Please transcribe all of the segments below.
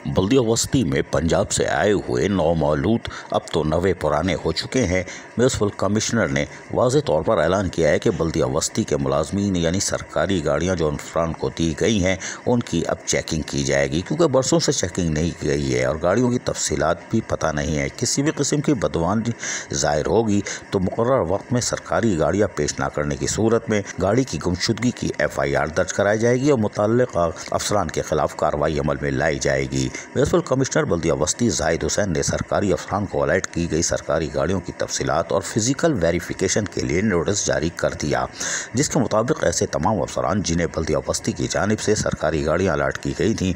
बल्दिया वस्ती में पंजाब से आए हुए 9 मौलूद अब तो नवे पुराने हो चुके हैं। म्यूनसिपल कमिश्नर ने वाज़ेह तौर पर ऐलान किया है कि बल्दिया वस्ती के मुलाजमीन यानी सरकारी गाड़ियां जो अफरान को दी गई हैं उनकी अब चेकिंग की जाएगी, क्योंकि बरसों से चेकिंग नहीं की गई है और गाड़ियों की तफसीलात भी पता नहीं है। किसी भी किस्म की बदवानी ज़ाहिर होगी तो मुकर्रर वक्त में सरकारी गाड़ियाँ पेश न करने की सूरत में गाड़ी की गुमशुदगी की FIR दर्ज कराई जाएगी और मुतल्लिक़ा अफसरान के खिलाफ कार्रवाई अमल में लाई जाएगी। म्यूनसिपल कमिश्नर बल्दिया वस्ती जाहिद हुसैन ने सरकारी अफसरान को अलर्ट की गई सरकारी गाड़ियों की तफसीलात और फिजिकल वेरिफिकेशन के लिए नोटिस जारी कर दिया, जिसके मुताबिक ऐसे तमाम अफसरान जिन्हें बल्दिया वस्ती की जानिब से सरकारी गाड़ियाँ अलर्ट की गई थी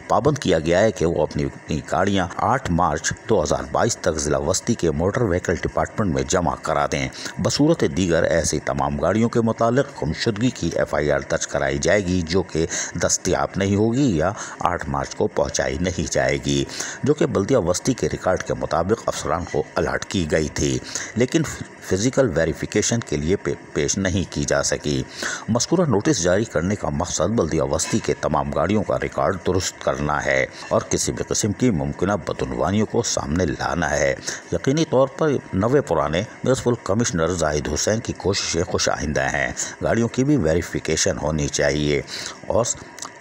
पाबंद किया गया है कि वो अपनी गाड़ियाँ 8 मार्च 2022 तक ज़िला वस्ती के मोटर व्हीकल डिपार्टमेंट में जमा करा दें। बसूरत दीगर ऐसी तमाम गाड़ियों के मुतालिक गुमशुदगी की FIR दर्ज कराई जाएगी जो कि दस्तयाब नहीं होगी या 8 मार्च को पहुँचाई नहीं जाएगी, जो कि बल्दिया वस्ती के रिकॉर्ड के मुताबिक अफसरान को अलर्ट की गई थी, लेकिन फिजिकल वेरिफिकेशन के लिए पेश नहीं की जा सकी। मज़कूरा नोटिस जारी करने का मकसद बल्दिया वस्ती के तमाम गाड़ियों का रिकॉर्ड दुरुस्त करना है और किसी भी किस्म की मुमकिन बदउनवानियों को सामने लाना है। यकीनी तौर पर नवे पुराने म्यूनसिपल कमिश्नर जाहिद हुसैन की कोशिशें खुश आइंदा हैं। गाड़ियों की भी वेरिफिकेशन होनी चाहिए और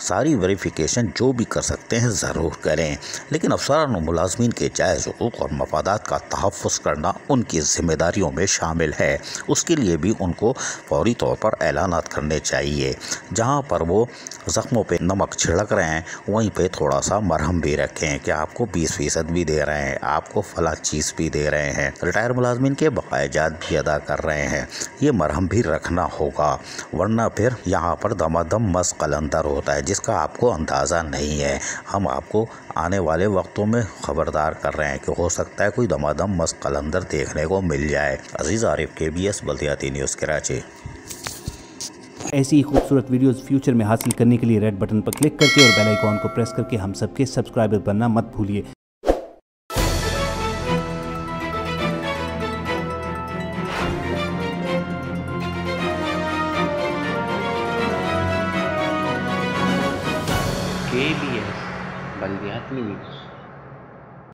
सारी वेरिफिकेशन जो भी कर सकते हैं ज़रूर करें, लेकिन अफसरान और मुलाजमीन के जायज़ हुकूक़ और मफादात का तहफ़्फ़ुज़ करना उनकी ज़िम्मेदारियों में शामिल है। उसके लिए भी उनको फौरी तौर पर ऐलानात करने चाहिए। जहां पर वो ज़ख्मों पे नमक छिड़क रहे हैं वहीं पे थोड़ा सा मरहम भी रखें कि आपको 20% भी दे रहे हैं, आपको फला चीज़ भी दे रहे हैं, रिटायर मुलाजमीन के बकायाजात भी अदा कर रहे हैं, ये मरहम भी रखना होगा, वरना फिर यहाँ पर दमादम मस कलंदर होता है जिसका आपको अंदाज़ा नहीं है। हम आपको आने वाले वक्तों में ख़बरदार कर रहे हैं कि हो सकता है कोई दमादम मस कलंदर देखने को मिल जाए। अजीज़ आरिफ, KBS बल्दियाती न्यूज़ कराची। ऐसी ही खूबसूरत वीडियोस फ्यूचर में हासिल करने के लिए रेड बटन पर क्लिक करके और बेल आइकॉन को प्रेस करके हम सबके सब्सक्राइबर बनना मत भूलिए। KBS बल्दियाती न्यूज़।